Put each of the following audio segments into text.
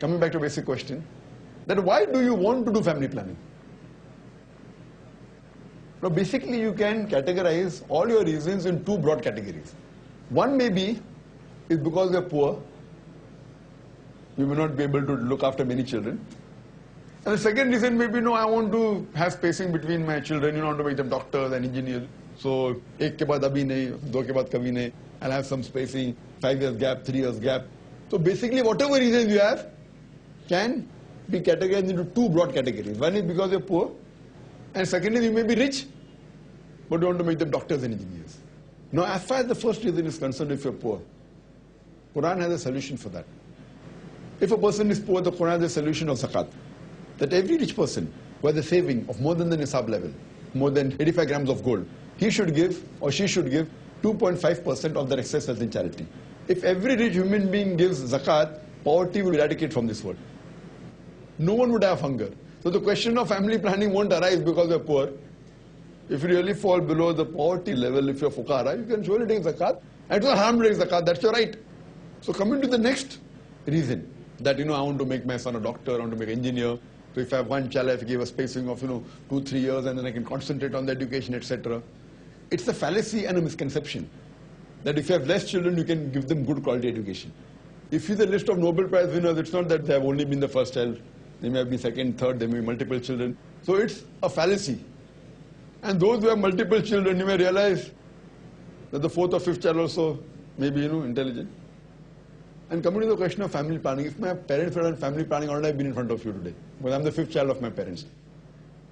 coming back to a basic question, that why do you want to do family planning? Now basically you can categorize all your reasons in two broad categories. One maybe is because we are poor, we may not be able to look after many children. And the second reason may be, no, I want to have spacing between my children, I want to make them doctors and engineers. So, ek ke baad abhi nahi, do ke baad kabhi nahi. I'll have some spacing, 5 years gap, 3 years gap. So basically whatever reasons you have can be categorized into two broad categories. One is because you're poor, and secondly you may be rich, but you want to make them doctors and engineers. Now as far as the first reason is concerned, if you're poor, Qur'an has a solution for that. If a person is poor, the Qur'an has a solution of zakat. That every rich person who has a saving of more than the nisab level, more than 85 grams of gold, he should give or she should give 2.5% of their excess wealth in charity. If every rich human being gives zakat, poverty will eradicate from this world. No one would have hunger. So the question of family planning won't arise because you're poor. If you really fall below the poverty level, if you're fuqara, you can surely take zakat. And it's not harm to take zakat, that's your right. So coming to the next reason, that I want to make my son a doctor, I want to make an engineer. So if I have one child, I have to give a spacing of 2-3 years and then I can concentrate on the education, etc. It's a fallacy and a misconception that if you have less children, you can give them good quality education. If you see the list of Nobel Prize winners, it's not that they have only been the first child. They may have been second, third, they may be multiple children. So it's a fallacy. And those who have multiple children, you may realize that the fourth or fifth child also may be, intelligent. And coming to the question of family planning, if my parents were done family planning, I would have been in front of you today. Because I'm the fifth child of my parents.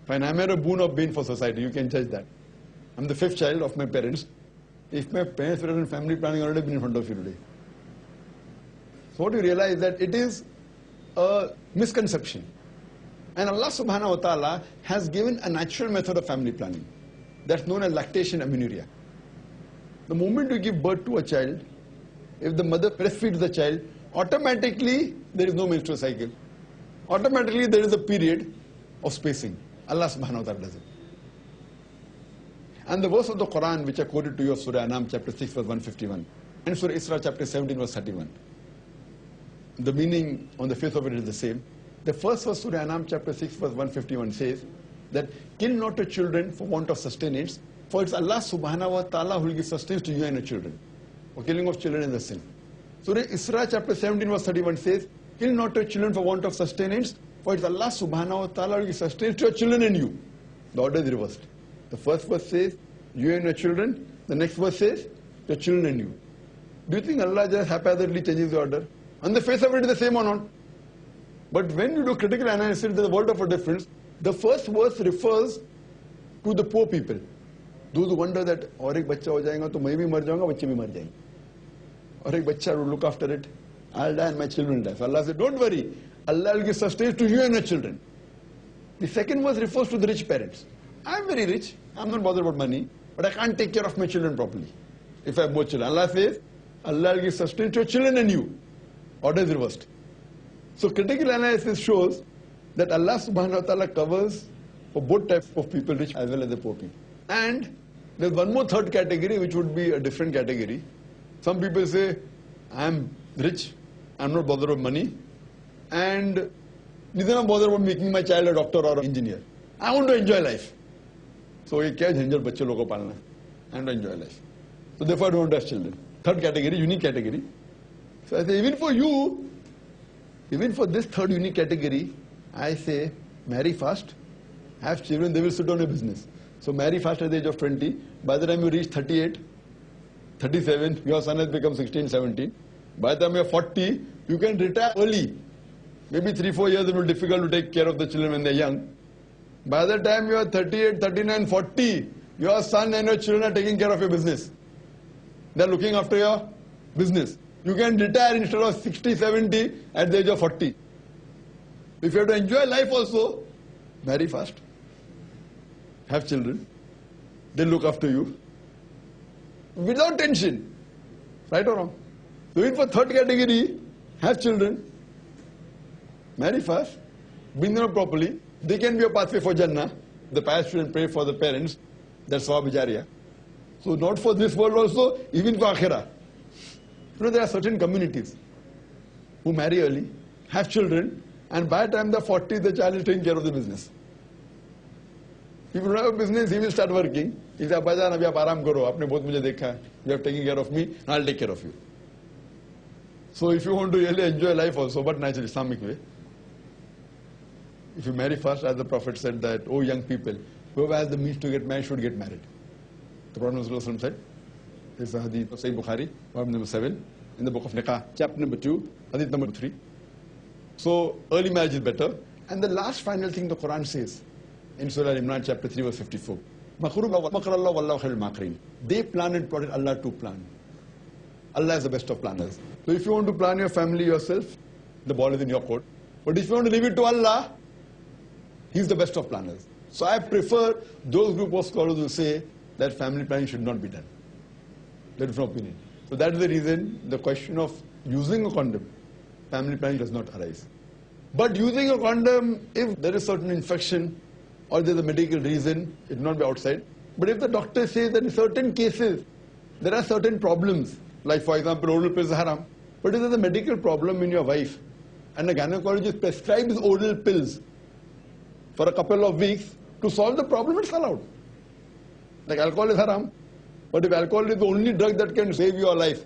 Fine, I'm a boon of being for society, you can judge that. I'm the fifth child of my parents. If my parents were done family planning, I would have been in front of you today. So what you realize that it is a misconception. And Allah subhanahu wa ta'ala has given a natural method of family planning. That's known as lactation amenorrhea. The moment you give birth to a child, if the mother breastfeeds the child, automatically there is no menstrual cycle. Automatically there is a period of spacing. Allah subhanahu wa ta'ala does it. And the verse of the Qur'an which I quoted to you of Surah Anam chapter 6 verse 151 and Surah Isra chapter 17 verse 31. The meaning on the face of it is the same. The first verse Surah Anam chapter 6 verse 151 says that kill not your children for want of sustenance, for it's Allah subhanahu wa ta'ala who will give sustenance to you and your children. For killing of children is a sin. Surah Isra chapter 17 verse 31 says, kill not your children for want of sustenance, for it's Allah subhanahu wa ta'ala who will give sustenance to your children and you. The order is reversed. The first verse says, you and your children. The next verse says, your children and you. Do you think Allah just haphazardly changes the order? On the face of it is the same or not? But when you do critical analysis, there's a world of a difference. The first verse refers to the poor people. Those who wonder that, और एक बच्चा हो जाएगा तो मैं भी मर जाऊंगा, बच्चे भी मर जाएंगे. और एक बच्चा will look after it. I'll die and my children will die. So Allah said, don't worry. Allah will give sustenance to you and your children. The second verse refers to the rich parents. I'm very rich. I'm not bothered about money. But I can't take care of my children properly. If I have both children. Allah says, Allah will give sustenance to your children and you. Order is reversed. So critical analysis shows that Allah subhanahu wa ta'ala covers for both types of people, rich as well as the poor people. And there's one more third category which would be a different category. Some people say, I'm rich, I'm not bothered about money, and neither am bothered about making my child a doctor or an engineer. I want to enjoy life. So ये क्या झंझट बच्चे लोगों को पालना? I want to enjoy life. So therefore I don't want to have children. Third category, unique category. So I say, even for you, even for this third unique category, I say, marry fast, have children, they will sit on your business. So marry fast at the age of 20. By the time you reach 38, 37, your son has become 16, 17. By the time you're 40, you can retire early. Maybe 3-4 years it will be difficult to take care of the children when they're young. By the time you are 38, 39, 40, your son and your children are taking care of your business. They're looking after your business. You can retire instead of 60, 70 at the age of 40. If you have to enjoy life also, marry fast. Have children. They look after you. Without tension. Right or wrong? So even for third category, have children. Marry fast. Bring them up properly. They can be a pathway for Jannah. The pious shouldn't pray for the parents. That's Sawab Jariya. So not for this world also, even for Akhirah. There are certain communities who marry early, have children, and by the time they're 40, the child is taking care of the business. If you don't have a business, he will start working. He says, "Abba jaan, abhi aap aaram karo. Aapne bahut mujhe dekha hai. You are taking care of me, and I'll take care of you." So if you want to really enjoy life also, but naturally Islamic way, if you marry first, as the Prophet said that, "Oh young people, whoever has the means to get married should get married." The Prophet said, this is a hadith of Sahih Bukhari, Bab number 7, in the book of Nikah, chapter number 2, hadith number 3. So early marriage is better. And the last final thing the Qur'an says, in Surah Al-Imran, chapter 3, verse 54. They plan and plotted, Allah to plan. Allah is the best of planners. So if you want to plan your family yourself, the ball is in your court. But if you want to leave it to Allah, He's the best of planners. So I prefer those group of scholars who say that family planning should not be done. That is my opinion. So that is the reason the question of using a condom, family planning does not arise. But using a condom, if there is certain infection or there is a medical reason, it will not be outside. But if the doctor says that in certain cases, there are certain problems, like for example, oral pills are haram. But if there is a medical problem in your wife, and a gynecologist prescribes oral pills for a couple of weeks, to solve the problem, it's allowed. Like alcohol is haram, but if alcohol is the only drug that can save your life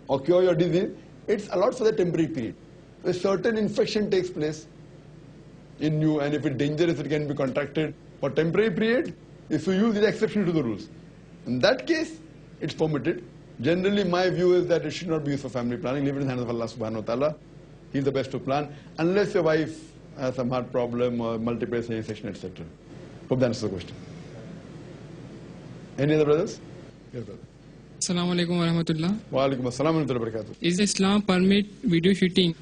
or cure your disease, it's allowed for the temporary period. If a certain infection takes place in you, and if it's dangerous, it can be contracted for temporary period, if you use the exception to the rules. In that case, it's permitted. Generally, my view is that it should not be used for family planning. Leave it in the hands of Allah subhanahu wa ta'ala. He's the best to plan, unless your wife has some heart problem or multiple infection, etc. Hope that answers the question. Any other brothers? Yes, brother. Assalamu alaikum wa rahmatullah. Wa alaikum assalam wa rahmatullahi wa barakatuh. Is Islam permit video shooting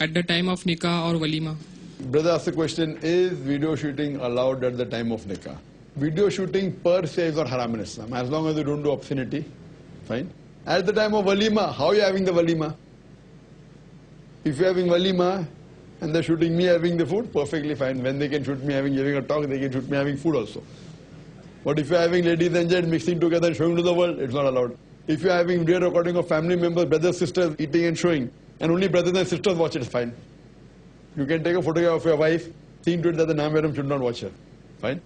at the time of nikah or walima? Brother asked the question, is video shooting allowed at the time of nikah? Video shooting per se is not haram in Islam, as long as you don't do obscenity, fine. At the time of walima, how are you having the walima? If you're having walima and they're shooting me having the food, perfectly fine. When they can shoot me giving a talk, they can shoot me having food also. But if you're having ladies and gents mixing together and showing to the world, it's not allowed. If you're having video recording of family members, brothers, sisters eating and showing, and only brothers and sisters watch it, it's fine. You can take a photograph of your wife, seeing to it that the non-mahram should not watch her. Fine?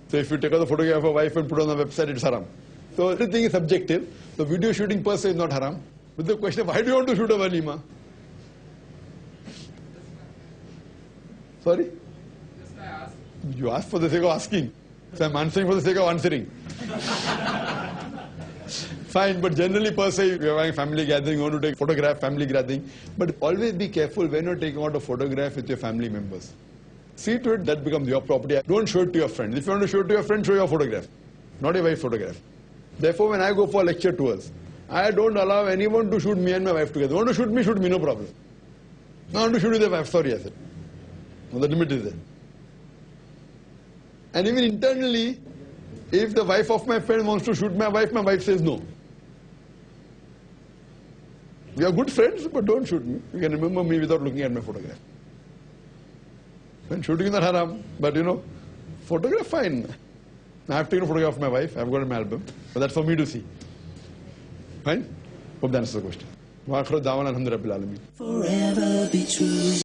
So if you take out the photograph of your wife and put it on the website, it's haram. So everything is subjective. So video shooting per se is not haram. But the question, why do you want to shoot a walima? Sorry? Just I asked. You asked for the sake of asking. So I'm answering for the sake of answering. Fine, but generally per se, if you're having family gathering, you want to take photograph, family gathering. But always be careful when you're taking out a photograph with your family members. See to it that becomes your property. Don't show it to your friends. If you want to show it to your friend, show your photograph, not your wife's photograph. Therefore, when I go for lecture tours, I don't allow anyone to shoot me and my wife together. You want to shoot me, no problem. No, I want to shoot with your wife, sorry, I said. No, the limit is there. And even internally, if the wife of my friend wants to shoot my wife says no. We are good friends, but don't shoot me. You can remember me without looking at my photograph. When shooting is not haram, but photograph fine. I have taken a photograph of my wife, I've got it in my album, but that's for me to see. Fine? Hope that answers the question. Forever be true.